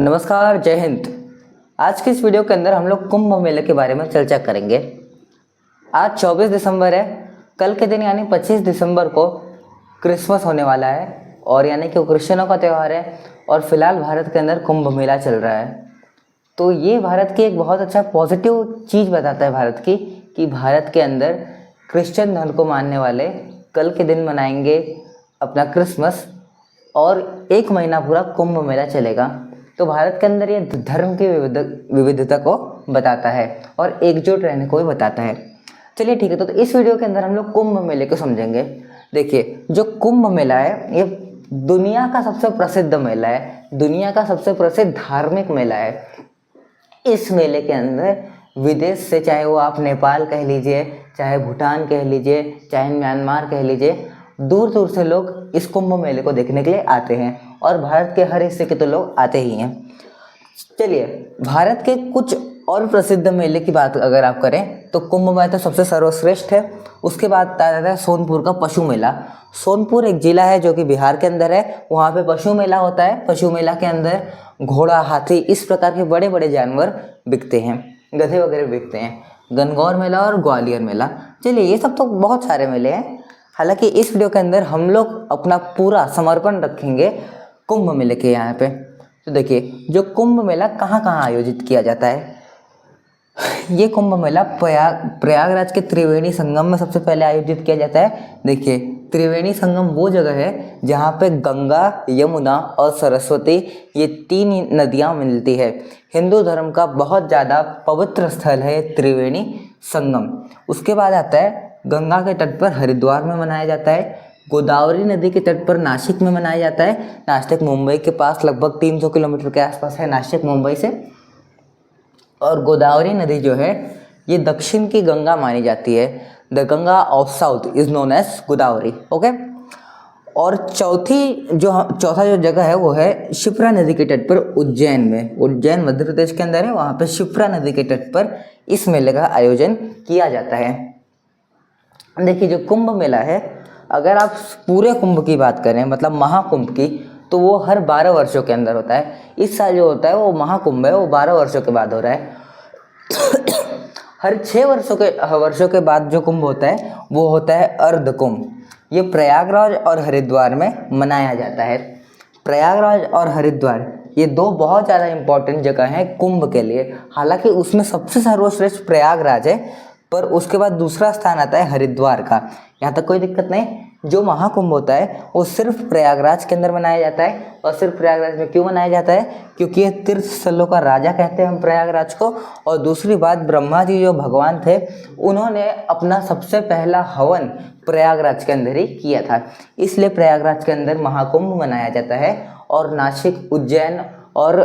नमस्कार, जय हिंद। आज की इस वीडियो के अंदर हम लोग कुंभ मेले के बारे में चर्चा करेंगे। आज 24 दिसंबर है। कल के दिन यानी 25 दिसंबर को क्रिसमस होने वाला है और यानी कि वो क्रिश्चियनों का त्यौहार है। और फिलहाल भारत के अंदर कुंभ मेला चल रहा है। तो ये भारत की एक बहुत अच्छा पॉजिटिव चीज़ बताता है भारत की, कि भारत के अंदर क्रिश्चियन धर्म को मानने वाले कल के दिन मनाएंगे अपना क्रिसमस और एक महीना पूरा कुंभ मेला चलेगा। तो भारत के अंदर ये धर्म की विविधता को बताता है और एकजुट रहने को भी बताता है। चलिए ठीक है, तो इस वीडियो के अंदर हम लोग कुंभ मेले को समझेंगे। देखिए, जो कुंभ मेला है ये दुनिया का सबसे प्रसिद्ध मेला है, दुनिया का सबसे प्रसिद्ध धार्मिक मेला है। इस मेले के अंदर विदेश से, चाहे वो आप नेपाल कह लीजिए, चाहे भूटान कह लीजिए, चाहे म्यांमार कह लीजिए, दूर दूर से लोग इस कुंभ मेले को देखने के लिए आते हैं और भारत के हर हिस्से के तो लोग आते ही हैं। चलिए, भारत के कुछ और प्रसिद्ध मेले की बात अगर आप करें तो कुंभ मेला तो सबसे सर्वश्रेष्ठ है। उसके बाद आता है सोनपुर का पशु मेला। सोनपुर एक जिला है जो कि बिहार के अंदर है। वहाँ पे पशु मेला होता है। पशु मेला के अंदर घोड़ा, हाथी, इस प्रकार के बड़े बड़े जानवर बिकते हैं, गधे वगैरह बिकते हैं। गणगौर मेला और ग्वालियर मेला। चलिए, ये सब तो बहुत सारे मेले हैं। हालांकि इस वीडियो के अंदर हम लोग अपना पूरा समर्पण रखेंगे कुंभ मेले के यहाँ पे। तो देखिए, जो कुंभ मेला कहाँ कहाँ आयोजित किया जाता है। ये कुंभ मेला प्रयागराज के त्रिवेणी संगम में सबसे पहले आयोजित किया जाता है। देखिए, त्रिवेणी संगम वो जगह है जहाँ पे गंगा, यमुना और सरस्वती, ये तीन नदियाँ मिलती है। हिंदू धर्म का बहुत ज़्यादा पवित्र स्थल है त्रिवेणी संगम। उसके बाद आता है गंगा के तट पर हरिद्वार में मनाया जाता है। गोदावरी नदी के तट पर नासिक में मनाया जाता है। नासिक मुंबई के पास लगभग 300 किलोमीटर के आसपास है, नासिक मुंबई से। और गोदावरी नदी जो है ये दक्षिण की गंगा मानी जाती है। The Ganga of south is known as Godavari. Okay. और चौथा जो जगह है वो है शिप्रा नदी के तट पर उज्जैन में। उज्जैन मध्य प्रदेश के अंदर है। वहाँ पर शिप्रा नदी के तट पर इस मेले का आयोजन किया जाता है। देखिए, जो कुंभ मेला है, अगर आप पूरे कुंभ की बात करें, मतलब महाकुंभ की, तो वो हर 12 वर्षों के अंदर होता है। इस साल जो होता है वो महाकुंभ है, वो 12 वर्षों के बाद हो रहा है। हर 6 वर्षों के बाद जो कुंभ होता है वो होता है अर्ध कुंभ। ये प्रयागराज और हरिद्वार में मनाया जाता है। प्रयागराज और हरिद्वार ये दो बहुत ज़्यादा इंपॉर्टेंट जगह हैं कुंभ के लिए। हालांकि उसमें सबसे सर्वश्रेष्ठ प्रयागराज है, पर उसके बाद दूसरा स्थान आता है हरिद्वार का। यहाँ तक कोई दिक्कत नहीं। जो महाकुंभ होता है वो सिर्फ प्रयागराज के अंदर मनाया जाता है। और सिर्फ प्रयागराज में क्यों मनाया जाता है? क्योंकि ये तीर्थ स्थलों का राजा कहते हैं हम प्रयागराज को। और दूसरी बात, ब्रह्मा जी जो भगवान थे, उन्होंने अपना सबसे पहला हवन प्रयागराज के अंदर ही किया था। इसलिए प्रयागराज के अंदर महाकुंभ मनाया जाता है। और नासिक, उज्जैन और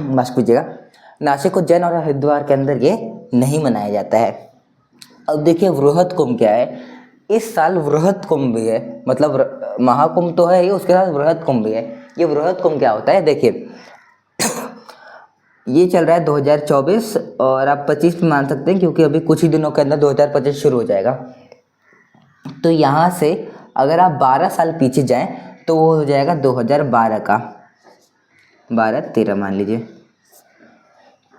माफ कीजिएगा, नासिक, उज्जैन और हरिद्वार के अंदर ये नहीं मनाया जाता है। अब देखिए, वृहद कुंभ क्या है। इस साल वृहद कुंभ भी है, मतलब महाकुंभ तो है ही, उसके साथ वृहद कुंभ भी है। ये वृहद कुंभ क्या होता है? देखिए, ये चल रहा है 2024 और आप 25 भी मान सकते हैं, क्योंकि अभी कुछ ही दिनों के अंदर 2025 शुरू हो जाएगा। तो यहाँ से अगर आप 12 साल पीछे जाएं तो वो हो जाएगा 2012 का, 12-13 मान लीजिए।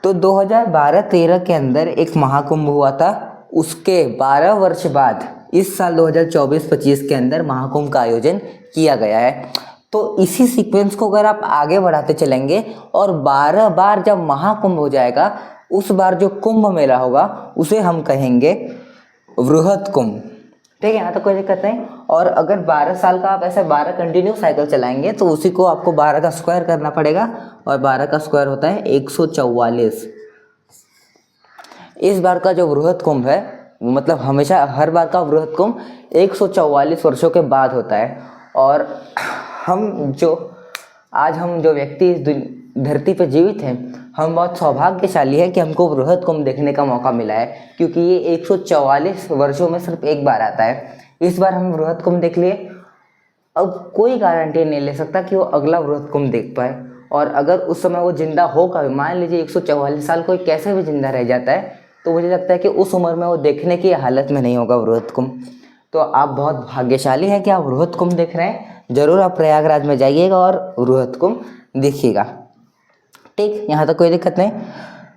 तो 2012-13 के अंदर एक महाकुंभ हुआ था। उसके 12 वर्ष बाद इस साल 2024-25 के अंदर महाकुंभ का आयोजन किया गया है। तो इसी सीक्वेंस को अगर आप आगे बढ़ाते चलेंगे और 12 बार जब महाकुंभ हो जाएगा, उस बार जो कुंभ मेला होगा उसे हम कहेंगे वृहद कुंभ। ठीक है, यहाँ तो कोई दिक्कत नहीं। और अगर 12 साल का आप ऐसे 12 कंटिन्यू साइकिल चलाएंगे तो उसी को आपको 12 का स्क्वायर करना पड़ेगा। और 12 का स्क्वायर होता है 144। इस बार का जो वृहद कुंभ है, मतलब हमेशा हर बार का वृहद कुंभ 144 वर्षों के बाद होता है। और हम जो व्यक्ति इस धरती पर जीवित हैं, हम बहुत सौभाग्यशाली हैं कि हमको वृहद कुंभ देखने का मौका मिला है, क्योंकि ये 144 वर्षों में सिर्फ एक बार आता है। इस बार हम वृहद कुंभ देख लिए। अब कोई गारंटी नहीं ले सकता कि वो अगला वृहद कुंभ देख पाए। और अगर उस समय वो जिंदा होगा, मान लीजिए 144 साल कोई कैसे भी जिंदा रह जाता है, तो मुझे लगता है कि उस उम्र में वो देखने की हालत में नहीं होगा वृहद कुंभ। तो आप बहुत भाग्यशाली हैं कि आप वृहद कुंभ देख रहे हैं। ज़रूर आप प्रयागराज में जाइएगा और बृहद कुंभ देखिएगा। ठीक, यहाँ तक कोई दिक्कत नहीं।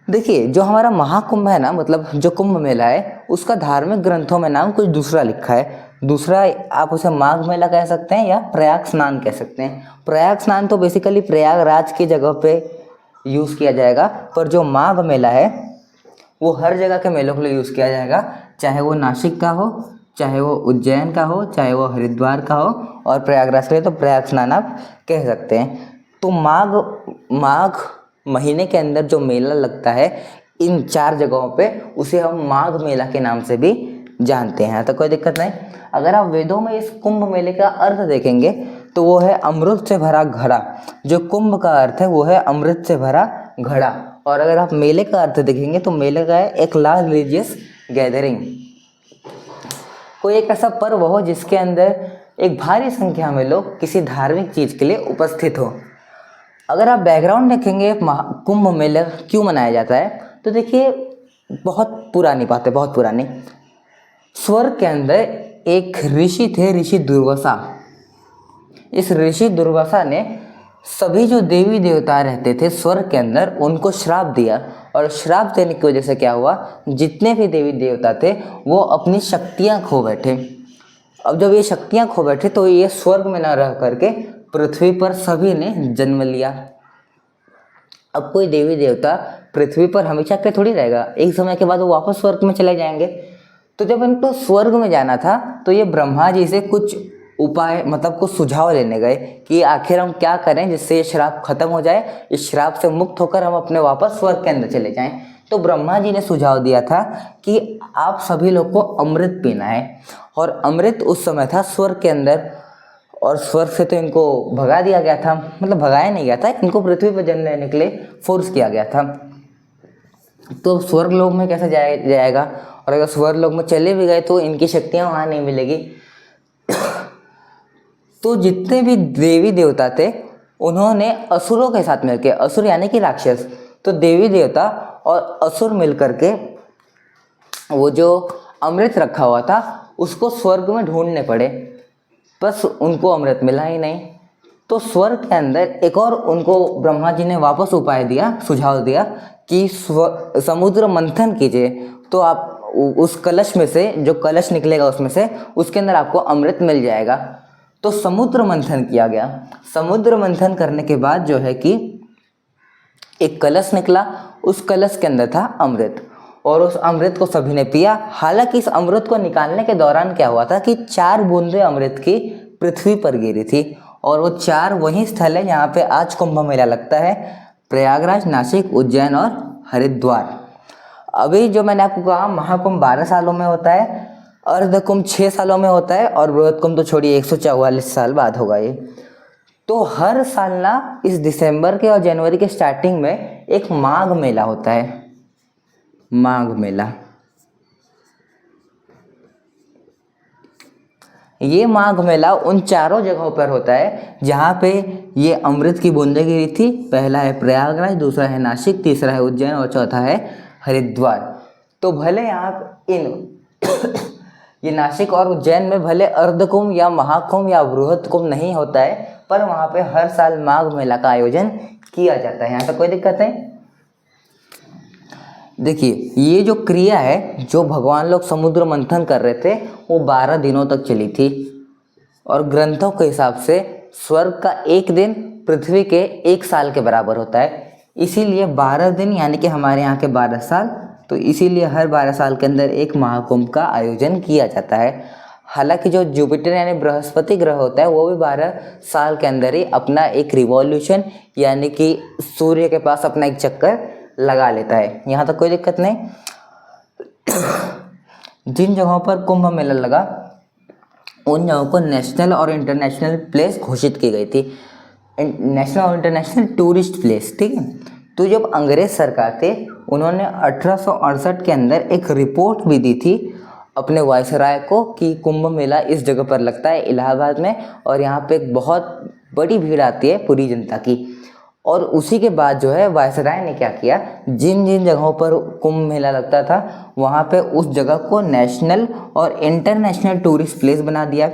देखिए, जो हमारा महाकुंभ है ना, मतलब जो कुंभ मेला है, उसका धार्मिक ग्रंथों में नाम कुछ दूसरा लिखा है। दूसरा आप उसे माघ मेला कह सकते हैं या प्रयाग स्नान कह सकते हैं। प्रयाग स्नान तो बेसिकली प्रयागराज की जगह पे यूज़ किया जाएगा, पर जो माघ मेला है वो हर जगह के मेलों के लिए यूज़ किया जाएगा, चाहे वो नासिक का हो, चाहे वो उज्जैन का हो, चाहे वो हरिद्वार का हो, और प्रयागराज के लिए तो प्रयाग स्नान आप कह सकते हैं। तो माघ महीने के अंदर जो मेला लगता है इन 4 जगहों पे, उसे हम माघ मेला के नाम से भी जानते हैं, तो कोई दिक्कत नहीं। अगर आप वेदों में इस कुंभ मेले का अर्थ देखेंगे तो वो है अमृत से भरा घड़ा। जो कुंभ का अर्थ है वो है अमृत से भरा घड़ा, और अगर आप मेले का अर्थ देखेंगे तो मेले का है एक लार्ज रिलीजियस गैदरिंग, कोई एक ऐसा पर्व हो जिसके अंदर एक भारी संख्या में लोग किसी धार्मिक चीज़ के लिए उपस्थित हो। अगर आप बैकग्राउंड देखेंगे कुंभ मेला क्यों मनाया जाता है, तो देखिए बहुत पुरानी बात है, बहुत पुरानी। स्वर्ग के अंदर एक ऋषि थे, ऋषि दुर्वासा। इस ऋषि दुर्वासा ने सभी जो देवी देवता रहते थे स्वर्ग के अंदर उनको श्राप दिया, और श्राप देने की वजह से क्या हुआ, जितने भी देवी देवता थे वो अपनी शक्तियां खो बैठे। अब जब ये शक्तियां खो बैठे तो ये स्वर्ग में न रह करके पृथ्वी पर सभी ने जन्म लिया। अब कोई देवी देवता पृथ्वी पर हमेशा के थोड़ी रहेगा, एक समय के बाद वो वापस स्वर्ग में चले जाएंगे। तो जब इनको स्वर्ग में जाना था तो ये ब्रह्मा जी से कुछ उपाय, मतलब कुछ सुझाव लेने गए कि आखिर हम क्या करें जिससे ये श्राप खत्म हो जाए, इस श्राप से मुक्त होकर हम अपने वापस स्वर्ग के अंदर चले जाएं। तो ब्रह्मा जी ने सुझाव दिया था कि आप सभी लोग को अमृत पीना है, और अमृत उस समय था स्वर्ग के अंदर, और स्वर्ग से तो इनको भगा दिया गया था, मतलब भगाया नहीं गया था, इनको पृथ्वी पर जन्म लेने के लिए फोर्स किया गया था। तो स्वर्ग लोक में कैसे जाएगा, और अगर स्वर्ग लोक में चले भी गए तो इनकी शक्तियाँ वहाँ नहीं मिलेगी। तो जितने भी देवी देवता थे उन्होंने असुरों के साथ मिलकर, असुर यानी कि राक्षस, तो देवी देवता और असुर मिलकर के वो जो अमृत रखा हुआ था उसको स्वर्ग में ढूंढने पड़े, बस उनको अमृत मिला ही नहीं। तो स्वर्ग के अंदर एक और उनको ब्रह्मा जी ने वापस उपाय दिया, सुझाव दिया कि समुद्र मंथन कीजिए, तो आप उस कलश में से, जो कलश निकलेगा उसमें से, उसके अंदर आपको अमृत मिल जाएगा। तो समुद्र मंथन किया गया। समुद्र मंथन करने के बाद जो है कि एक कलश निकला, उस कलश के अंदर था अमृत, और उस अमृत को सभी ने पिया। हालांकि इस अमृत को निकालने के दौरान क्या हुआ था कि 4 बूंदें अमृत की पृथ्वी पर गिरी थी, और वो 4 वही स्थल है जहाँ पे आज कुंभ मेला लगता है, प्रयागराज, नासिक, उज्जैन और हरिद्वार। अभी जो मैंने आपको कहा महाकुंभ 12 सालों में होता है, अर्ध कुंभ 6 सालों में होता है, और बृहद कुंभ तो छोड़िए 144 साल बाद होगा ये। तो हर साल ना इस दिसंबर के और जनवरी के स्टार्टिंग में एक माघ मेला होता है, माघ मेला। ये माघ मेला उन 4 जगहों पर होता है जहाँ पे ये अमृत की बूंदें गिरी थी। पहला है प्रयागराज, दूसरा है नासिक, तीसरा है उज्जैन और चौथा है हरिद्वार। तो भले यहाँ ये नासिक और उज्जैन में भले अर्धकुंभ या महाकुंभ या बृहद कुंभ नहीं होता है, पर वहाँ पे हर साल माघ मेला का आयोजन किया जाता है, यहाँ तक कोई दिक्कत नहीं। देखिए, ये जो क्रिया है, जो भगवान लोग समुद्र मंथन कर रहे थे, वो 12 दिनों तक चली थी, और ग्रंथों के हिसाब से स्वर्ग का एक दिन पृथ्वी के 1 साल के बराबर होता है। इसीलिए 12 दिन यानी कि हमारे यहाँ के 12 साल, तो इसीलिए हर 12 साल के अंदर एक महाकुंभ का आयोजन किया जाता है। हालांकि जो जुपिटर यानी बृहस्पति ग्रह होता है वो भी 12 साल के अंदर ही अपना एक रिवॉल्यूशन यानी कि सूर्य के पास अपना एक चक्कर लगा लेता है, यहाँ तक कोई दिक्कत नहीं। जिन जगहों पर कुंभ मेला लगा उन जगहों को नेशनल और इंटरनेशनल प्लेस घोषित की गई थी, नेशनल और इंटरनेशनल टूरिस्ट प्लेस, ठीक है। तो जब अंग्रेज सरकार थे उन्होंने 1868 के अंदर एक रिपोर्ट भी दी थी अपने वायसराय को कि कुंभ मेला इस जगह पर लगता है इलाहाबाद में, और यहाँ पे एक बहुत बड़ी भीड़ आती है पूरी जनता की। और उसी के बाद जो है वायसराय ने क्या किया, जिन जिन जगहों पर कुंभ मेला लगता था वहाँ पे उस जगह को नेशनल और इंटरनेशनल टूरिस्ट प्लेस बना दिया।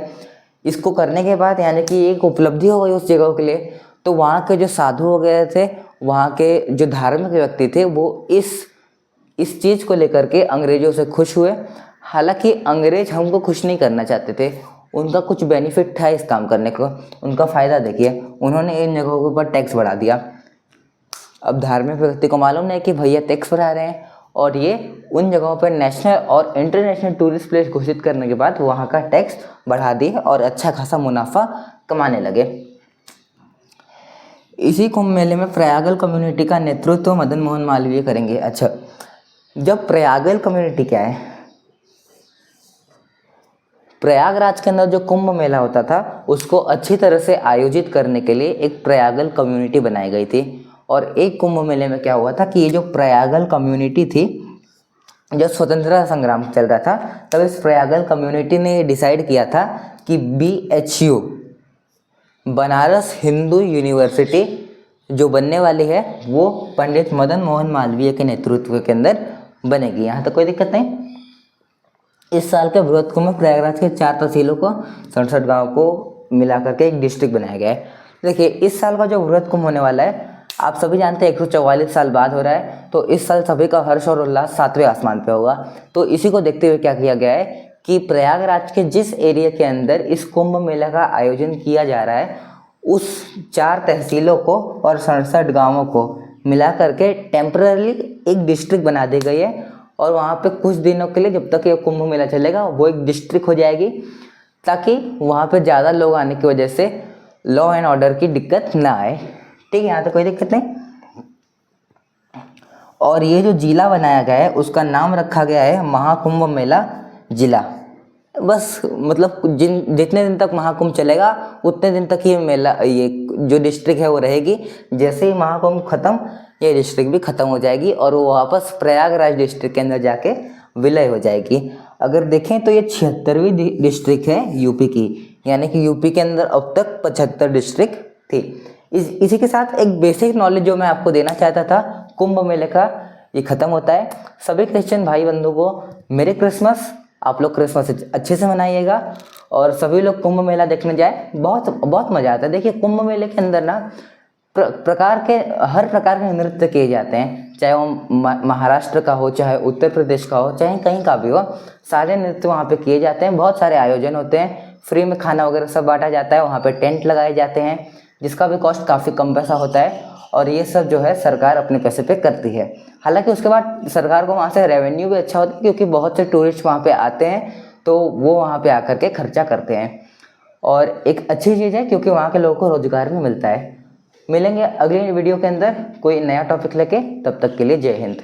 इसको करने के बाद यानी कि एक उपलब्धि हो गई उस जगह के लिए। तो वहाँ के जो साधु वगैरह थे, वहाँ के जो धार्मिक व्यक्ति थे, वो इस चीज़ को लेकर के अंग्रेज़ों से खुश हुए। हालांकि अंग्रेज हमको खुश नहीं करना चाहते थे, उनका कुछ बेनिफिट था इस काम करने को। उनका फ़ायदा देखिए, उन्होंने इन जगहों के ऊपर टैक्स बढ़ा दिया। अब धार्मिक व्यक्ति को मालूम नहीं कि भैया टैक्स बढ़ा रहे हैं, और ये उन जगहों पर नेशनल और इंटरनेशनल टूरिस्ट प्लेस घोषित करने के बाद वहाँ का टैक्स बढ़ा दिए और अच्छा खासा मुनाफा कमाने लगे। इसी कुंभ मेले में प्रयागल कम्युनिटी का नेतृत्व मदन मोहन मालवीय करेंगे। अच्छा, जब प्रयागल कम्युनिटी क्या है, प्रयागराज के अंदर जो कुंभ मेला होता था उसको अच्छी तरह से आयोजित करने के लिए एक प्रयागल कम्युनिटी बनाई गई थी। और एक कुंभ मेले में क्या हुआ था कि ये जो प्रयागल कम्युनिटी थी, जब स्वतंत्रता संग्राम चल रहा था, तब इस प्रयागल कम्युनिटी ने डिसाइड किया था कि BHU बनारस हिंदू यूनिवर्सिटी जो बनने वाली है वो पंडित मदन मोहन मालवीय के नेतृत्व के अंदर बनेगी। यहाँ तक कोई दिक्कत नहीं। इस साल के बृहद कुंभ में प्रयागराज के 4 तहसीलों को 67 गाँव को मिला करके एक डिस्ट्रिक्ट बनाया गया है। देखिए, इस साल का जो बृहद कुंभ होने वाला है, आप सभी जानते हैं 144 साल बाद हो रहा है, तो इस साल सभी का हर्ष और उल्लास 7वें आसमान पे होगा। तो इसी को देखते हुए क्या किया गया है कि प्रयागराज के जिस एरिया के अंदर इस कुंभ मेला का आयोजन किया जा रहा है, उस 4 तहसीलों को और 67 गाँवों को मिला करके टेम्पररी एक डिस्ट्रिक्ट बना दी गई है। और वहाँ पे कुछ दिनों के लिए, जब तक ये कुंभ मेला चलेगा, वो एक डिस्ट्रिक्ट हो जाएगी, ताकि वहाँ पे ज़्यादा लोग आने की वजह से लॉ एंड ऑर्डर की दिक्कत ना आए। ठीक है, यहाँ तो कोई दिक्कत नहीं। और ये जो जिला बनाया गया है उसका नाम रखा गया है महाकुंभ मेला जिला। बस मतलब जितने दिन तक महाकुंभ चलेगा उतने दिन तक ये मेला, ये जो डिस्ट्रिक्ट है वो रहेगी। जैसे ही महाकुंभ खत्म, ये डिस्ट्रिक्ट भी खत्म हो जाएगी और वो वापस प्रयागराज डिस्ट्रिक्ट के अंदर जाके विलय हो जाएगी। अगर देखें तो ये 76वीं डिस्ट्रिक्ट है यूपी की, यानी कि यूपी के अंदर अब तक 75 डिस्ट्रिक्ट थी। इसी के साथ एक बेसिक नॉलेज जो मैं आपको देना चाहता था कुंभ मेले का, ये ख़त्म होता है। सभी क्रिश्चियन भाई बंधु को मेरी क्रिसमस। आप लोग क्रिसमस अच्छे से मनाइएगा और सभी लोग कुंभ मेला देखने जाए, बहुत बहुत मज़ा आता है। देखिए, कुंभ मेले के अंदर ना हर प्रकार के नृत्य किए जाते हैं, चाहे वो महाराष्ट्र का हो, चाहे उत्तर प्रदेश का हो, चाहे कहीं का भी हो, सारे नृत्य वहाँ पे किए जाते हैं। बहुत सारे आयोजन होते हैं, फ्री में खाना वगैरह सब बांटा जाता है, वहाँ पे टेंट लगाए जाते हैं, जिसका भी कॉस्ट काफ़ी कम पैसा होता है। और ये सब जो है सरकार अपने पैसे पे करती है। हालांकि उसके बाद सरकार को वहाँ से रेवेन्यू भी अच्छा होता है, क्योंकि बहुत से टूरिस्ट वहाँ पे आते हैं, तो वो वहाँ पे आकर के खर्चा करते हैं। और एक अच्छी चीज़ है, क्योंकि वहाँ के लोगों को रोजगार भी मिलता है। मिलेंगे अगली वीडियो के अंदर कोई नया टॉपिक लेके, तब तक के लिए जय हिंद।